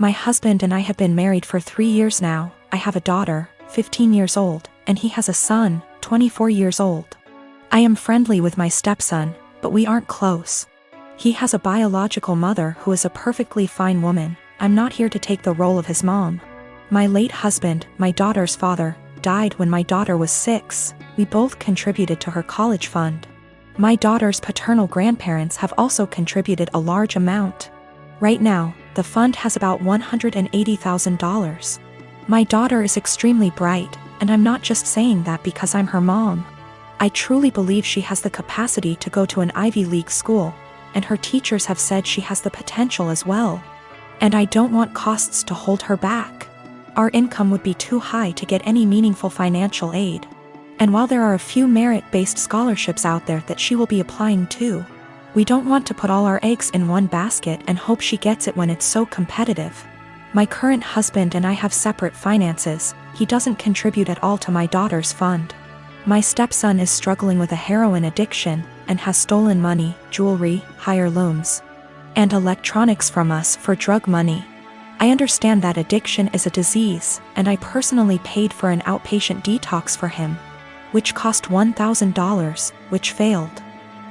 My husband and I have been married for 3 years now. I have a daughter, 15 years old, and he has a son, 24 years old. I am friendly with my stepson, but we aren't close. He has a biological mother who is a perfectly fine woman. I'm not here to take the role of his mom. My late husband, my daughter's father, died when my daughter was 6. We both contributed to her college fund. My daughter's paternal grandparents have also contributed a large amount. Right now, the fund has about $180,000. My daughter is extremely bright, and I'm not just saying that because I'm her mom. I truly believe she has the capacity to go to an Ivy League school, and her teachers have said she has the potential as well. And I don't want costs to hold her back. Our income would be too high to get any meaningful financial aid. And while there are a few merit-based scholarships out there that she will be applying to, we don't want to put all our eggs in one basket and hope she gets it when it's so competitive. My current husband and I have separate finances. He doesn't contribute at all to my daughter's fund. My stepson is struggling with a heroin addiction and has stolen money, jewelry, higher loans, and electronics from us for drug money. I understand that addiction is a disease, and I personally paid for an outpatient detox for him, which cost $1,000, which failed.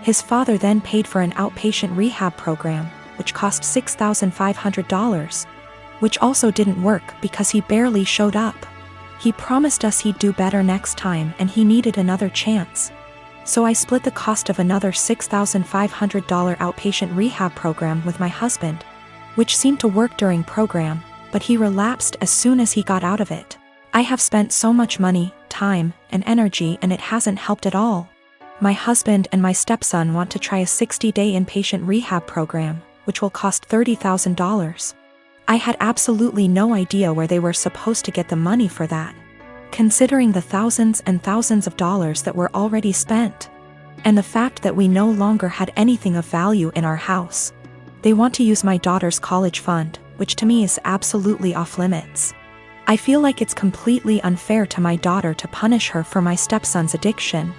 His father then paid for an outpatient rehab program, which cost $6,500, which also didn't work because he barely showed up. He promised us he'd do better next time and he needed another chance. So I split the cost of another $6,500 outpatient rehab program with my husband, which seemed to work during program, but he relapsed as soon as he got out of it. I have spent so much money, time, and energy and it hasn't helped at all. My husband and my stepson want to try a 60-day inpatient rehab program, which will cost $30,000. I had absolutely no idea where they were supposed to get the money for that, considering the thousands and thousands of dollars that were already spent, and the fact that we no longer had anything of value in our house. They want to use my daughter's college fund, which to me is absolutely off limits. I feel like it's completely unfair to my daughter to punish her for my stepson's addiction.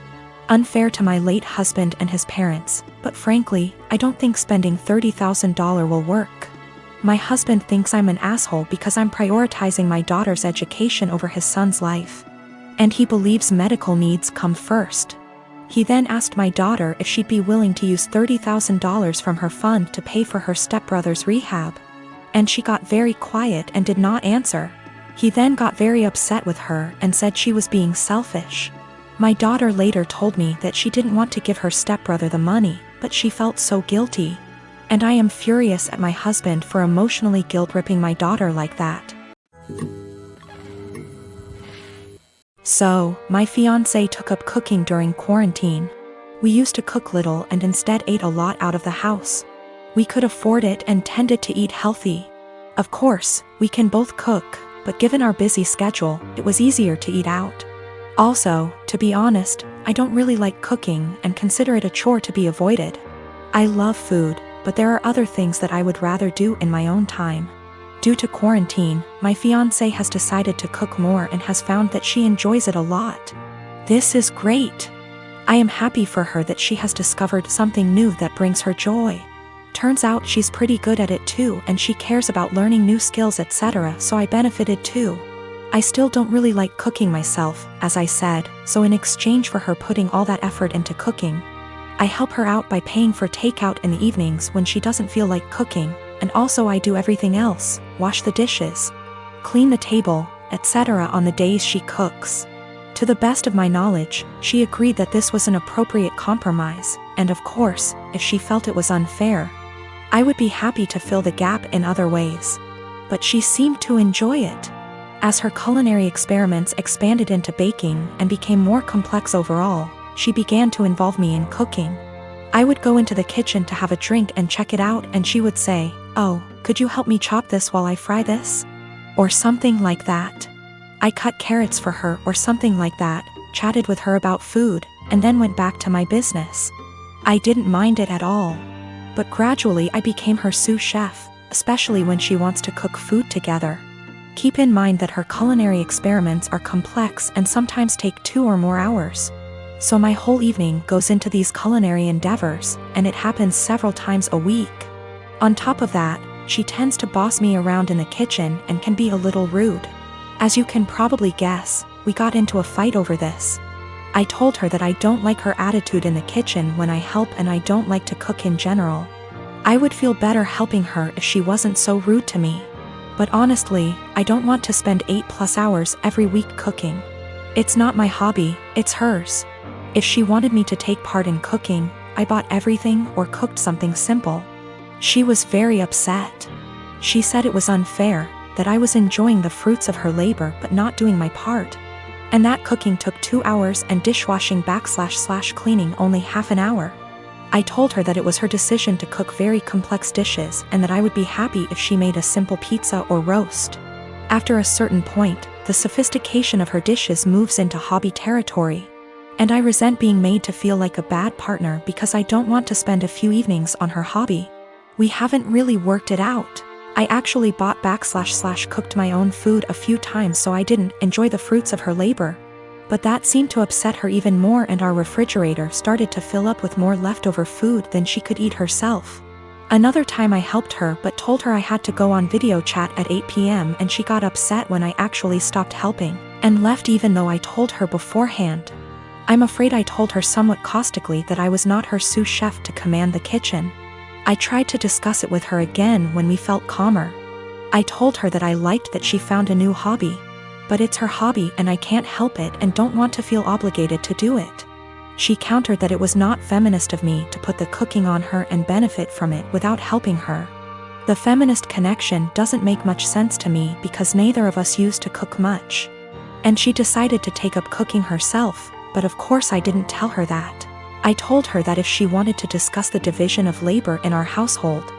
Unfair to my late husband and his parents, but frankly, I don't think spending $30,000 will work. My husband thinks I'm an asshole because I'm prioritizing my daughter's education over his son's life. And he believes medical needs come first. He then asked my daughter if she'd be willing to use $30,000 from her fund to pay for her stepbrother's rehab. And she got very quiet and did not answer. He then got very upset with her and said she was being selfish. My daughter later told me that she didn't want to give her stepbrother the money, but she felt so guilty. And I am furious at my husband for emotionally guilt-tripping my daughter like that. So, my fiancé took up cooking during quarantine. We used to cook little and instead ate a lot out of the house. We could afford it and tended to eat healthy. Of course, we can both cook, but given our busy schedule, it was easier to eat out. Also, to be honest, I don't really like cooking and consider it a chore to be avoided. I love food, but there are other things that I would rather do in my own time. Due to quarantine, my fiancé has decided to cook more and has found that she enjoys it a lot. This is great. I am happy for her that she has discovered something new that brings her joy. Turns out she's pretty good at it too, and she cares about learning new skills, etc., so I benefited too. I still don't really like cooking myself, as I said, so in exchange for her putting all that effort into cooking, I help her out by paying for takeout in the evenings when she doesn't feel like cooking, and also I do everything else, wash the dishes, clean the table, etc. on the days she cooks. To the best of my knowledge, she agreed that this was an appropriate compromise, and of course, if she felt it was unfair, I would be happy to fill the gap in other ways. But she seemed to enjoy it. As her culinary experiments expanded into baking and became more complex overall, she began to involve me in cooking. I would go into the kitchen to have a drink and check it out, and she would say, "Oh, could you help me chop this while I fry this?" Or something like that. I cut carrots for her or something like that, chatted with her about food, and then went back to my business. I didn't mind it at all. But gradually I became her sous chef, especially when she wants to cook food together. Keep in mind that her culinary experiments are complex and sometimes take 2 or more hours. So my whole evening goes into these culinary endeavors, and it happens several times a week. On top of that, She tends to boss me around in the kitchen and can be a little rude. As you can probably guess, we got into a fight over this. I told her that I don't like her attitude in the kitchen when I help and I don't like to cook in general. I would feel better helping her if she wasn't so rude to me. But honestly, I don't want to spend 8+ hours every week cooking. It's not my hobby, it's hers. If she wanted me to take part in cooking, I bought everything or cooked something simple. She was very upset. She said it was unfair, that I was enjoying the fruits of her labor but not doing my part. And that cooking took 2 hours and dishwashing / cleaning only half an hour. I told her that it was her decision to cook very complex dishes and that I would be happy if she made a simple pizza or roast. After a certain point, the sophistication of her dishes moves into hobby territory. And I resent being made to feel like a bad partner because I don't want to spend a few evenings on her hobby. We haven't really worked it out. I actually bought / cooked my own food a few times so I didn't enjoy the fruits of her labor. But that seemed to upset her even more and our refrigerator started to fill up with more leftover food than she could eat herself. Another time I helped her but told her I had to go on video chat at 8 p.m. and she got upset when I actually stopped helping, and left even though I told her beforehand. I'm afraid I told her somewhat caustically that I was not her sous chef to command the kitchen. I tried to discuss it with her again when we felt calmer. I told her that I liked that she found a new hobby. But it's her hobby and I can't help it and don't want to feel obligated to do it. She countered that it was not feminist of me to put the cooking on her and benefit from it without helping her. The feminist connection doesn't make much sense to me because neither of us used to cook much. And she decided to take up cooking herself, but of course I didn't tell her that. I told her that if she wanted to discuss the division of labor in our household,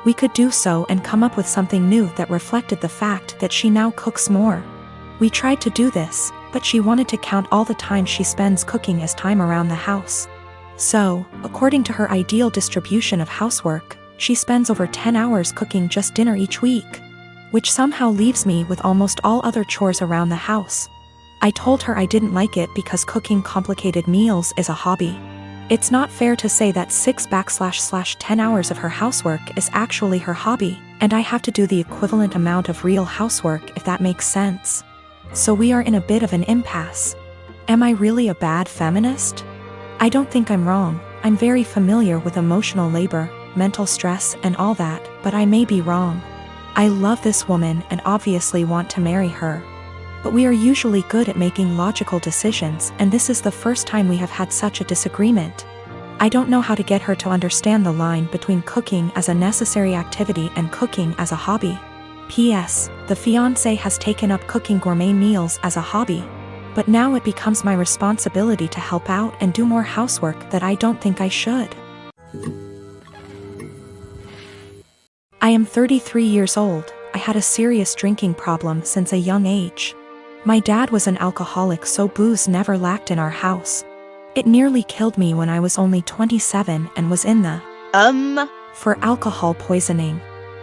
we could do so and come up with something new that reflected the fact that she now cooks more. We tried to do this, but she wanted to count all the time she spends cooking as time around the house. So, according to her ideal distribution of housework, she spends over 10 hours cooking just dinner each week, which somehow leaves me with almost all other chores around the house. I told her I didn't like it because cooking complicated meals is a hobby. It's not fair to say that 6 / 10 hours of her housework is actually her hobby, and I have to do the equivalent amount of real housework if that makes sense. So we are in a bit of an impasse. Am I really a bad feminist? I don't think I'm wrong. I'm very familiar with emotional labor, mental stress and all that, but I may be wrong. I love this woman and obviously want to marry her. But we are usually good at making logical decisions and this is the first time we have had such a disagreement. I don't know how to get her to understand the line between cooking as a necessary activity and cooking as a hobby. P.S. The fiancé has taken up cooking gourmet meals as a hobby. But now it becomes my responsibility to help out and do more housework that I don't think I should. I am 33 years old. I had a serious drinking problem since a young age. My dad was an alcoholic, so booze never lacked in our house. It nearly killed me when I was only 27 and was in the for alcohol poisoning.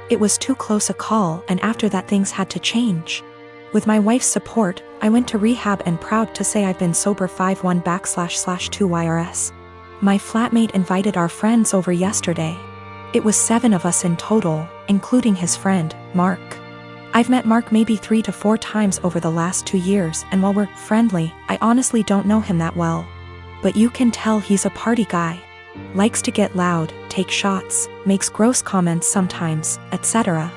It was too close a call and after that things had to change. With my wife's support, I went to rehab and proud to say I've been sober 5-1 / 2 YRS. My flatmate invited our friends over yesterday. It was 7 of us in total, including his friend, Mark. I've met Mark maybe 3 to 4 times over the last 2 years and while we're friendly, I honestly don't know him that well. But you can tell he's a party guy. Likes to get loud, take shots, makes gross comments sometimes, etc.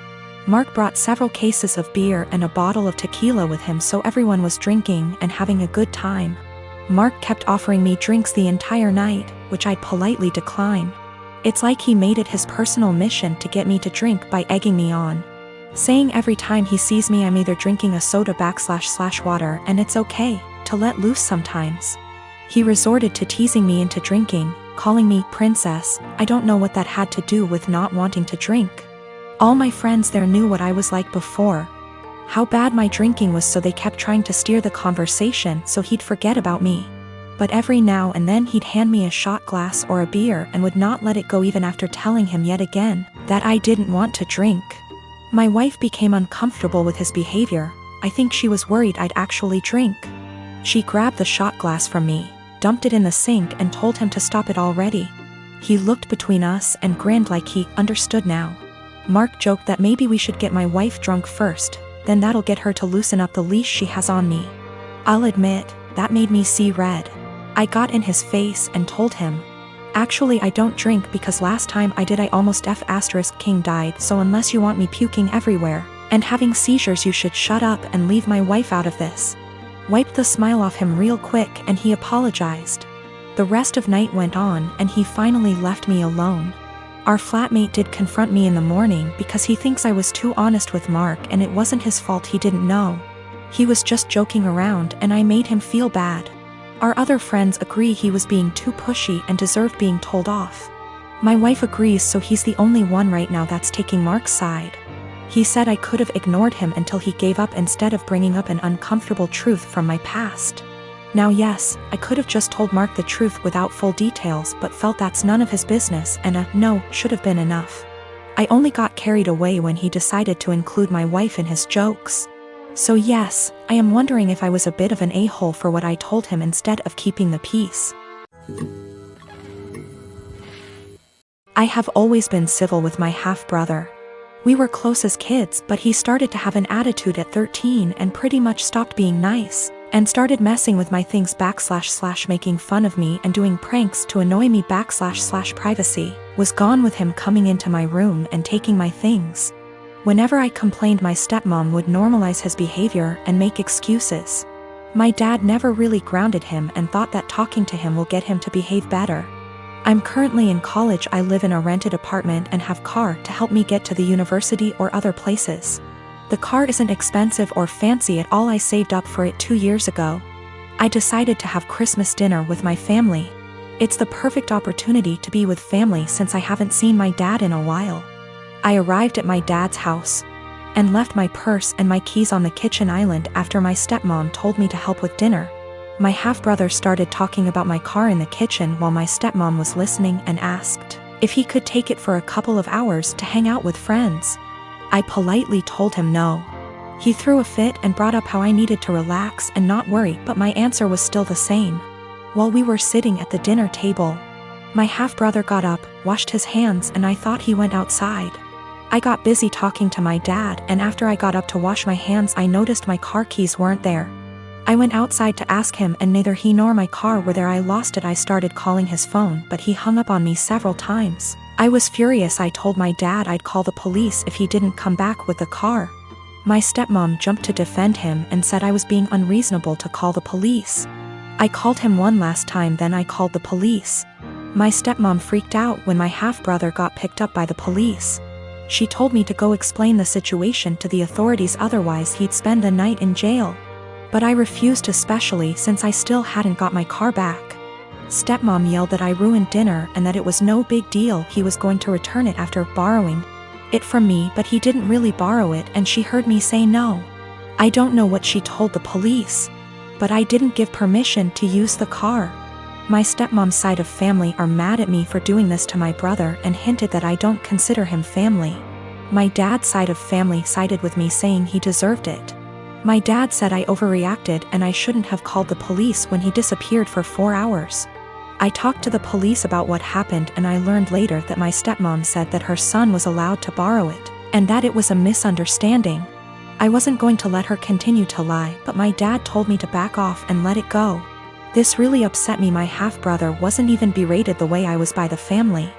Mark brought several cases of beer and a bottle of tequila with him so everyone was drinking and having a good time. Mark kept offering me drinks the entire night, which I'd politely decline. It's like he made it his personal mission to get me to drink by egging me on. Saying every time he sees me I'm either drinking a soda / water and it's okay to let loose sometimes. He resorted to teasing me into drinking, calling me princess. I don't know what that had to do with not wanting to drink. All my friends there knew what I was like before. How bad my drinking was, so they kept trying to steer the conversation so he'd forget about me. But every now and then he'd hand me a shot glass or a beer and would not let it go even after telling him yet again that I didn't want to drink. My wife became uncomfortable with his behavior. I think she was worried I'd actually drink. She grabbed the shot glass from me, dumped it in the sink and told him to stop it already. He looked between us and grinned like he understood now. Mark joked that maybe we should get my wife drunk first, then that'll get her to loosen up the leash she has on me. I'll admit, that made me see red. I got in his face and told him, "Actually, I don't drink because last time I did I almost King died, so unless you want me puking everywhere and having seizures, you should shut up and leave my wife out of this." Wiped the smile off him real quick and he apologized. The rest of night went on and he finally left me alone. Our flatmate did confront me in the morning because he thinks I was too honest with Mark and it wasn't his fault, he didn't know. He was just joking around and I made him feel bad. Our other friends agree he was being too pushy and deserved being told off. My wife agrees, so he's the only one right now that's taking Mark's side. He said I could have ignored him until he gave up instead of bringing up an uncomfortable truth from my past. Now yes, I could have just told Mark the truth without full details, but felt that's none of his business and a no should have been enough. I only got carried away when he decided to include my wife in his jokes. So yes, I am wondering if I was a bit of an a-hole for what I told him instead of keeping the peace. I have always been civil with my half-brother. We were close as kids, but he started to have an attitude at 13 and pretty much stopped being nice, and started messing with my things / making fun of me and doing pranks to annoy me / privacy, was gone with him coming into my room and taking my things. Whenever I complained, my stepmom would normalize his behavior and make excuses. My dad never really grounded him and thought that talking to him will get him to behave better. I'm currently in college. I live in a rented apartment and have car to help me get to the university or other places. The car isn't expensive or fancy at all. I saved up for it 2 years ago. I decided to have Christmas dinner with my family. It's the perfect opportunity to be with family since I haven't seen my dad in a while. I arrived at my dad's house and left my purse and my keys on the kitchen island after my stepmom told me to help with dinner. My half-brother started talking about my car in the kitchen while my stepmom was listening and asked if he could take it for a couple of hours to hang out with friends. I politely told him no. He threw a fit and brought up how I needed to relax and not worry, but my answer was still the same. While we were sitting at the dinner table, my half-brother got up, washed his hands, and I thought he went outside. I got busy talking to my dad, and after I got up to wash my hands, I noticed my car keys weren't there. I went outside to ask him and neither he nor my car were there. I lost it. I started calling his phone, but he hung up on me several times. I was furious. I told my dad I'd call the police if he didn't come back with the car. My stepmom jumped to defend him and said I was being unreasonable to call the police. I called him one last time, then I called the police. My stepmom freaked out when my half-brother got picked up by the police. She told me to go explain the situation to the authorities, otherwise he'd spend the night in jail. But I refused, especially since I still hadn't got my car back. Stepmom yelled that I ruined dinner and that it was no big deal, he was going to return it after borrowing it from me, but he didn't really borrow it, and she heard me say no. I don't know what she told the police, but I didn't give permission to use the car. My stepmom's side of family are mad at me for doing this to my brother and hinted that I don't consider him family. My dad's side of family sided with me, saying he deserved it. My dad said I overreacted and I shouldn't have called the police when he disappeared for 4 hours. I talked to the police about what happened, and I learned later that my stepmom said that her son was allowed to borrow it, and that it was a misunderstanding. I wasn't going to let her continue to lie, but my dad told me to back off and let it go. This really upset me. My half-brother wasn't even berated the way I was by the family.